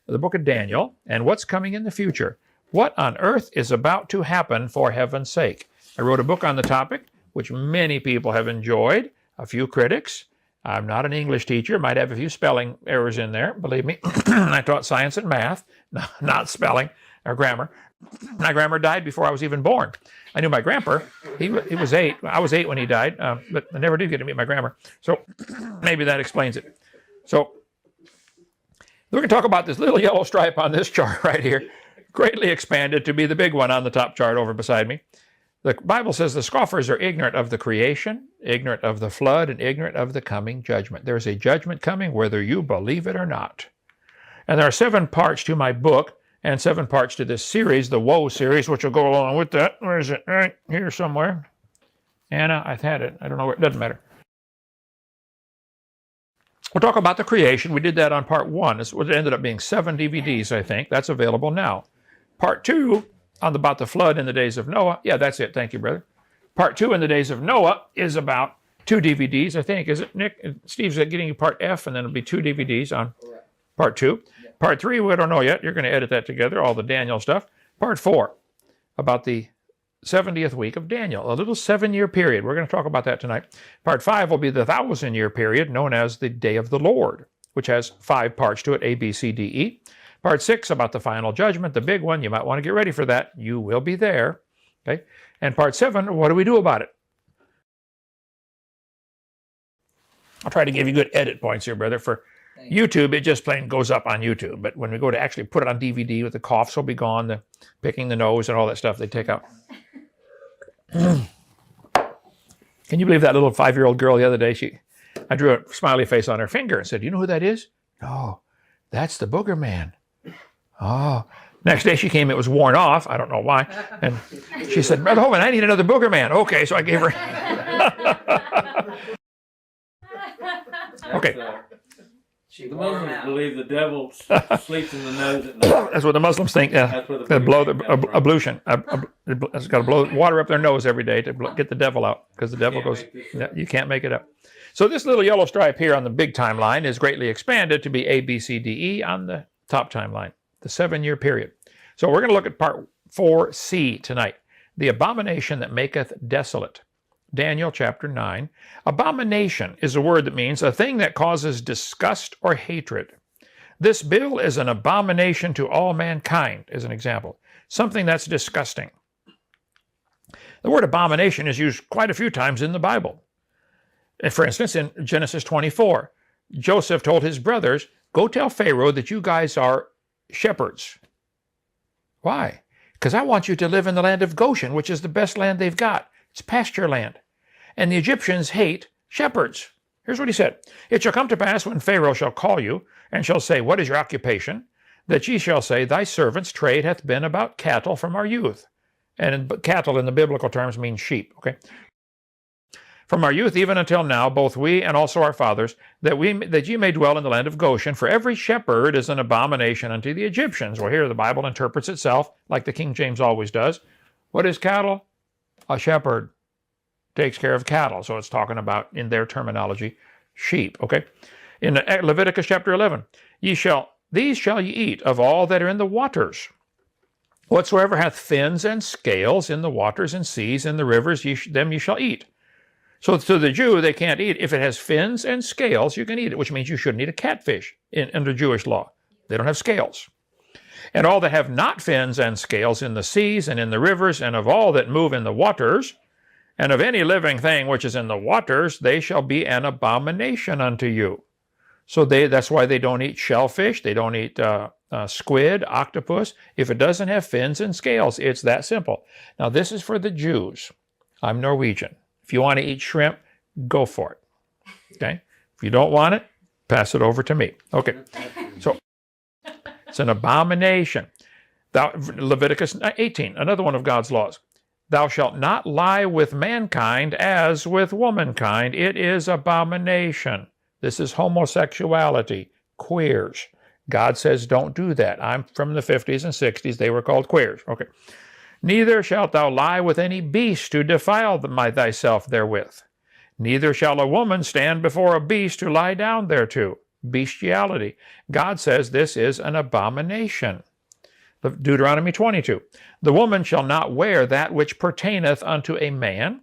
the book of Daniel, and what's coming in the future. What on earth is about to happen for heaven's sake? I wrote a book on the topic, which many people have enjoyed, a few critics. I'm not an English teacher, might have a few spelling errors in there, believe me. I taught science and math, not spelling or grammar. My grandma died before I was even born. I knew my grandpa. He was 8. I was 8 when he died, but I never did get to meet my grandma. So maybe that explains it. So we're going to talk about this little yellow stripe on this chart right here, greatly expanded to be the big one on the top chart over beside me. The Bible says the scoffers are ignorant of the creation, ignorant of the flood, and ignorant of the coming judgment. There's a judgment coming whether you believe it or not. And there are 7 parts to my book and 7 parts to this series, the Woe series, which will go along with that. Where is it? Right here somewhere. Anna, I've had it. I don't know where. It doesn't matter. We'll talk about the creation. We did that on part 1. It ended up being 7 DVDs, I think. That's available now. Part 2, about the flood in the days of Noah. Yeah, that's it. Thank you, brother. Part 2 in the days of Noah is about 2 DVDs, I think. Is it, Nick? Steve's getting you part F, and then it'll be 2 DVDs on part 2. Part 3, we don't know yet. You're going to edit that together, all the Daniel stuff. Part 4, about the 70th week of Daniel, a little 7-year period. We're going to talk about that tonight. Part 5 will be the 1,000-year period known as the Day of the Lord, which has 5 parts to it, A, B, C, D, E. Part 6 about the final judgment, the big one. You might want to get ready for that. You will be there. Okay. And part 7, what do we do about it? I'll try to give you good edit points here, brother. For YouTube, it just plain goes up on YouTube. But when we go to actually put it on DVD, with the coughs will be gone, the picking the nose and all that stuff they take out. Can you believe that little 5-year-old girl the other day? I drew a smiley face on her finger and said, "You know who that is?" "No, that's the booger man." "Oh." Next day she came, it was worn off. I don't know why. And she said, "Brother Hovind, I need another booger man." Okay, so I gave her. Okay. The Muslims believe the devil sleeps in the nose at night. That's what the Muslims think. Yeah, they blow the ablution. It's got to blow water up their nose every day to get the devil out, because the devil goes. You can't make it up. So this little yellow stripe here on the big timeline is greatly expanded to be A, B, C, D, E on the top timeline, the 7-year period. So we're going to look at part 4C tonight, the abomination that maketh desolate. Daniel chapter 9. Abomination is a word that means a thing that causes disgust or hatred. This bill is an abomination to all mankind, as an example. Something that's disgusting. The word abomination is used quite a few times in the Bible. For instance, in Genesis 24, Joseph told his brothers, "Go tell Pharaoh that you guys are shepherds." Why? "Because I want you to live in the land of Goshen, which is the best land they've got. It's pasture land. And the Egyptians hate shepherds." Here's what he said. "It shall come to pass when Pharaoh shall call you, and shall say, What is your occupation? That ye shall say, Thy servant's trade hath been about cattle from our youth." And cattle in the biblical terms means sheep, okay? "From our youth even until now, both we and also our fathers, that ye may dwell in the land of Goshen, for every shepherd is an abomination unto the Egyptians." Well, here the Bible interprets itself like the King James always does. What is cattle? A shepherd takes care of cattle. So it's talking about, in their terminology, sheep, okay? In Leviticus chapter 11, these shall ye eat of all that are in the waters. Whatsoever hath fins and scales in the waters and seas and the rivers, them ye shall eat. So to the Jew, they can't eat. If it has fins and scales, you can eat it, which means you shouldn't eat a catfish under Jewish law. They don't have scales. "And all that have not fins and scales in the seas and in the rivers, and of all that move in the waters, and of any living thing which is in the waters, they shall be an abomination unto you." So that's why they don't eat shellfish. They don't eat squid, octopus. If it doesn't have fins and scales, it's that simple. Now, this is for the Jews. I'm Norwegian. If you want to eat shrimp, go for it. Okay? If you don't want it, pass it over to me. Okay. So it's an abomination. Leviticus 18, another one of God's laws. "Thou shalt not lie with mankind as with womankind. It is abomination." This is homosexuality, queers. God says don't do that. I'm from the 50s and 60s. They were called queers. Okay. "Neither shalt thou lie with any beast to defile thyself therewith. Neither shall a woman stand before a beast to lie down thereto." bestiality. God says this is an abomination. Deuteronomy 22. The woman shall not wear that which pertaineth unto a man,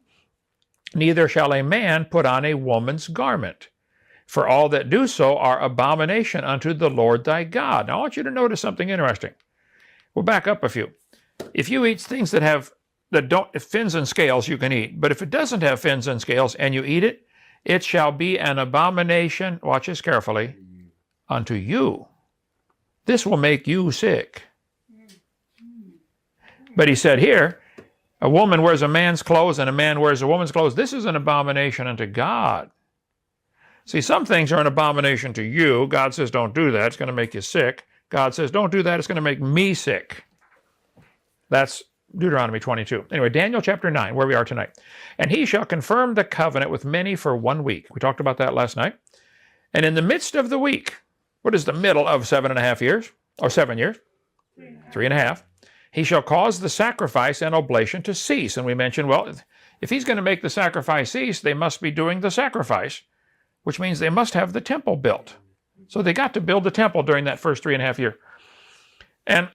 neither shall a man put on a woman's garment. For all that do so are abomination unto the Lord thy God. Now I want you to notice something interesting. We'll back up a few. If you eat things that don't fins and scales, you can eat. But if it doesn't have fins and scales and you eat it, it shall be an abomination, watch this carefully, unto you. This will make you sick. But he said here, a woman wears a man's clothes and a man wears a woman's clothes. This is an abomination unto God. See, some things are an abomination to you. God says, don't do that. It's going to make you sick. God says, don't do that. It's going to make me sick. That's Deuteronomy 22. Anyway, Daniel chapter 9, where we are tonight. And he shall confirm the covenant with many for 1 week. We talked about that last night. And in the midst of the week, what is the middle of 7.5 years? Or 7 years? 3.5. He shall cause the sacrifice and oblation to cease. And we mentioned, well, if he's going to make the sacrifice cease, they must be doing the sacrifice, which means they must have the temple built. So they got to build the temple during that first 3.5 years. And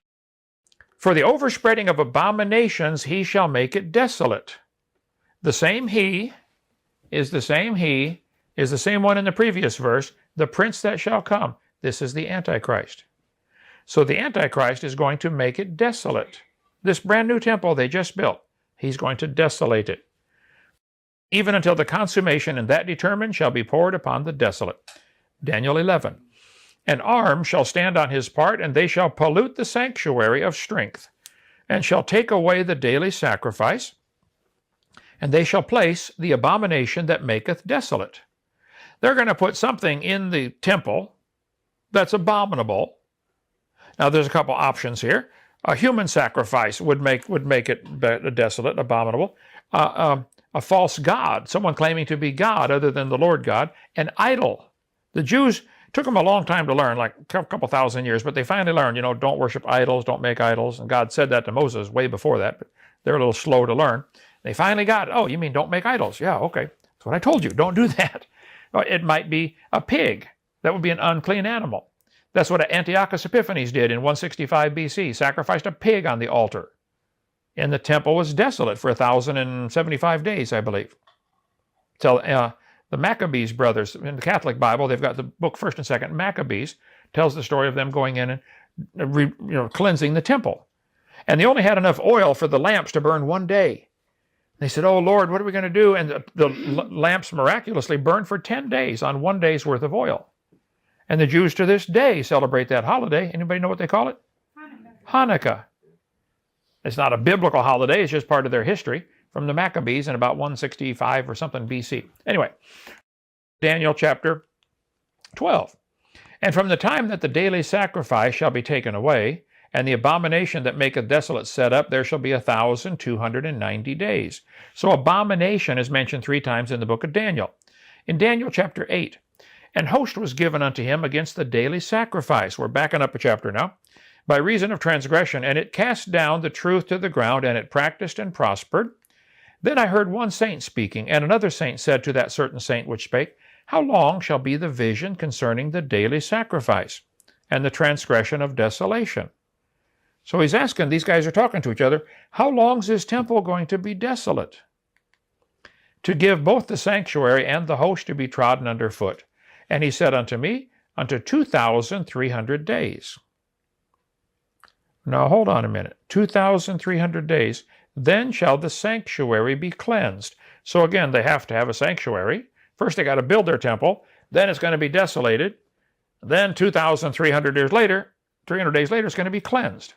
for the overspreading of abominations, he shall make it desolate. The same he is the same one in the previous verse, the prince that shall come. This is the Antichrist. So the Antichrist is going to make it desolate. This brand new temple they just built, he's going to desolate it. Even until the consummation and that determined shall be poured upon the desolate. Daniel 11. An arm shall stand on his part, and they shall pollute the sanctuary of strength, and shall take away the daily sacrifice, and they shall place the abomination that maketh desolate. They're going to put something in the temple that's abominable. Now, there's a couple options here. A human sacrifice would make it desolate, abominable. A false god, someone claiming to be God other than the Lord God. An idol. The Jews took them a long time to learn, like a couple thousand years, but they finally learned, don't worship idols, don't make idols. And God said that to Moses way before that, but they're a little slow to learn. They finally got, oh, you mean don't make idols? Yeah, okay. That's what I told you. Don't do that. It might be a pig. That would be an unclean animal. That's what Antiochus Epiphanes did in 165 BC, sacrificed a pig on the altar. And the temple was desolate for 1,075 days, I believe. Till the Maccabees brothers, in the Catholic Bible, they've got the book 1st and 2nd Maccabees, tells the story of them going in and cleansing the temple. And they only had enough oil for the lamps to burn 1 day. They said, oh, Lord, what are we going to do? And the lamps miraculously burned for 10 days on 1 day's worth of oil. And the Jews to this day celebrate that holiday. Anybody know what they call it? Hanukkah. It's not a biblical holiday. It's just part of their history from the Maccabees in about 165 or something BC. Anyway, Daniel chapter 12. And from the time that the daily sacrifice shall be taken away, and the abomination that maketh desolate set up, there shall be 1,290 days. So abomination is mentioned 3 times in the book of Daniel. In Daniel chapter 8, an host was given unto him against the daily sacrifice. We're backing up a chapter now. By reason of transgression, and it cast down the truth to the ground, and it practiced and prospered. Then I heard one saint speaking, and another saint said to that certain saint which spake, how long shall be the vision concerning the daily sacrifice, and the transgression of desolation? So he's asking, these guys are talking to each other, how long is this temple going to be desolate? To give both the sanctuary and the host to be trodden under foot. And he said unto me, unto 2,300 days. Now hold on a minute. 2,300 days. Then shall the sanctuary be cleansed. So again, they have to have a sanctuary. First they got to build their temple. Then it's going to be desolated. Then 2,300 years later, 300 days later, it's going to be cleansed.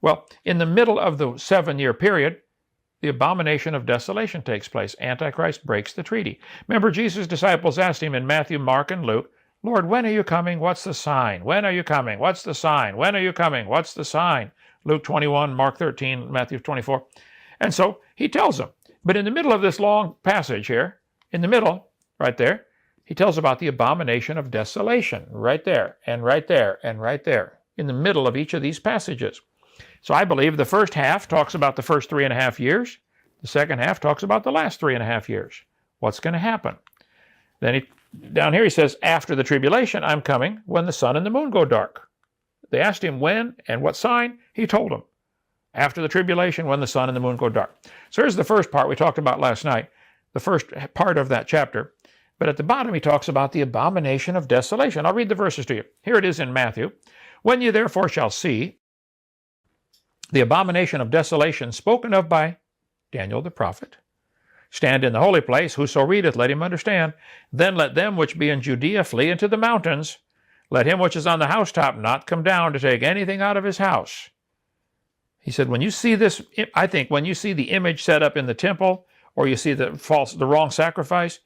Well, in the middle of the 7-year period, the abomination of desolation takes place. Antichrist breaks the treaty. Remember, Jesus' disciples asked him in Matthew, Mark, and Luke, Lord, when are you coming? What's the sign? When are you coming? What's the sign? When are you coming? What's the sign? Luke 21, Mark 13, Matthew 24. And so he tells them. But in the middle of this long passage here, in the middle, right there, he tells about the abomination of desolation. Right there, and right there, and right there. In the middle of each of these passages. So I believe the first half talks about the first 3.5 years. The second half talks about the last 3.5 years. What's going to happen? Then he down here he says, after the tribulation, I'm coming when the sun and the moon go dark. They asked him when and what sign. He told them, after the tribulation, when the sun and the moon go dark. So here's the first part we talked about last night, the first part of that chapter. But at the bottom, he talks about the abomination of desolation. I'll read the verses to you. Here it is in Matthew. When you therefore shall see the abomination of desolation spoken of by Daniel the prophet, stand in the holy place, whoso readeth, let him understand. Then let them which be in Judea flee into the mountains. Let him which is on the housetop not come down to take anything out of his house. He said, when you see this, I think when you see the image set up in the temple, or you see the wrong sacrifice,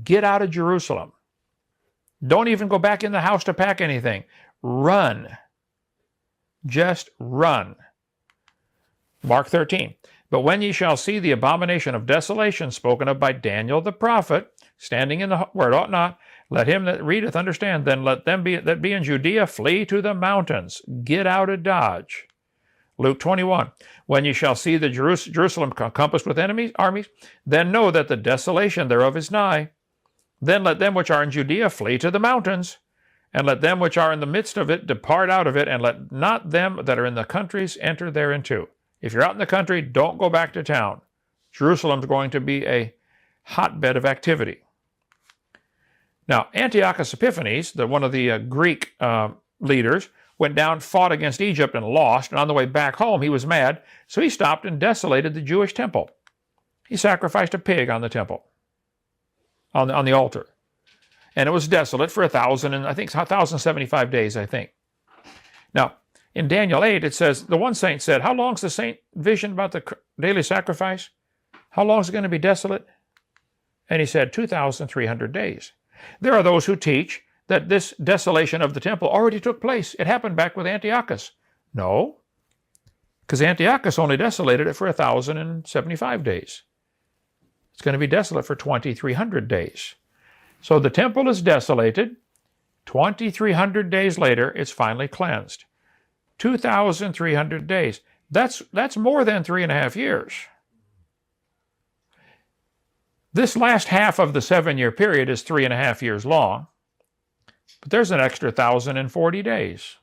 get out of Jerusalem. Don't even go back in the house to pack anything. Run. Just run. Mark 13. But when ye shall see the abomination of desolation spoken of by Daniel the prophet, standing in the where it ought not, let him that readeth understand. Then let them that be in Judea flee to the mountains. Get out of Dodge. Luke 21. When ye shall see the Jerusalem compassed with armies, then know that the desolation thereof is nigh. Then let them which are in Judea flee to the mountains, and let them which are in the midst of it depart out of it, and let not them that are in the countries enter thereinto. If you're out in the country, don't go back to town. Jerusalem's going to be a hotbed of activity. Now, Antiochus Epiphanes, one of the Greek leaders, went down, fought against Egypt, and lost. And on the way back home, he was mad, so he stopped and desolated the Jewish temple. He sacrificed a pig on the temple, on the altar. And it was desolate for 1,075 days, I think. Now, in Daniel 8, it says, the one saint said, how long's the saint vision about the daily sacrifice? How long is it going to be desolate? And he said, 2,300 days. There are those who teach that this desolation of the temple already took place. It happened back with Antiochus. No, because Antiochus only desolated it for 1,075 days. It's going to be desolate for 2,300 days. So the temple is desolated. 2,300 days later, it's finally cleansed. 2,300 days. That's more than 3.5 years. This last half of the 7-year period is 3.5 years long. But there's an extra 1,040 days.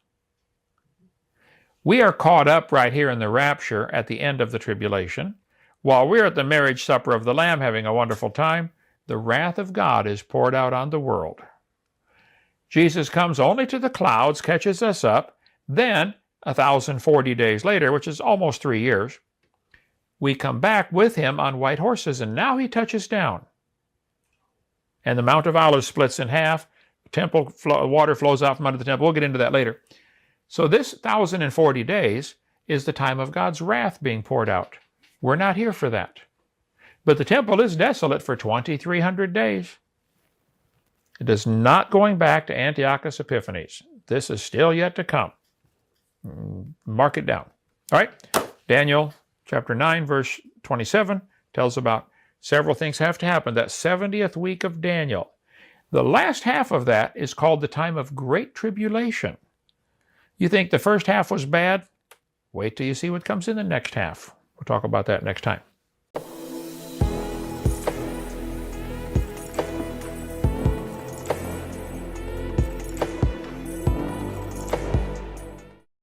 We are caught up right here in the rapture at the end of the tribulation. While we're at the marriage supper of the Lamb having a wonderful time, the wrath of God is poured out on the world. Jesus comes only to the clouds, catches us up. Then, 1,040 days later, which is almost 3 years, we come back with him on white horses, and now he touches down. And the Mount of Olives splits in half. Water flows out from under the temple. We'll get into that later. So this 1,040 days is the time of God's wrath being poured out. We're not here for that. But the temple is desolate for 2,300 days. It is not going back to Antiochus Epiphanes. This is still yet to come. Mark it down. All right, Daniel chapter 9, verse 27 tells about several things have to happen. That 70th week of Daniel. The last half of that is called the time of great tribulation. You think the first half was bad? Wait till you see what comes in the next half. We'll talk about that next time.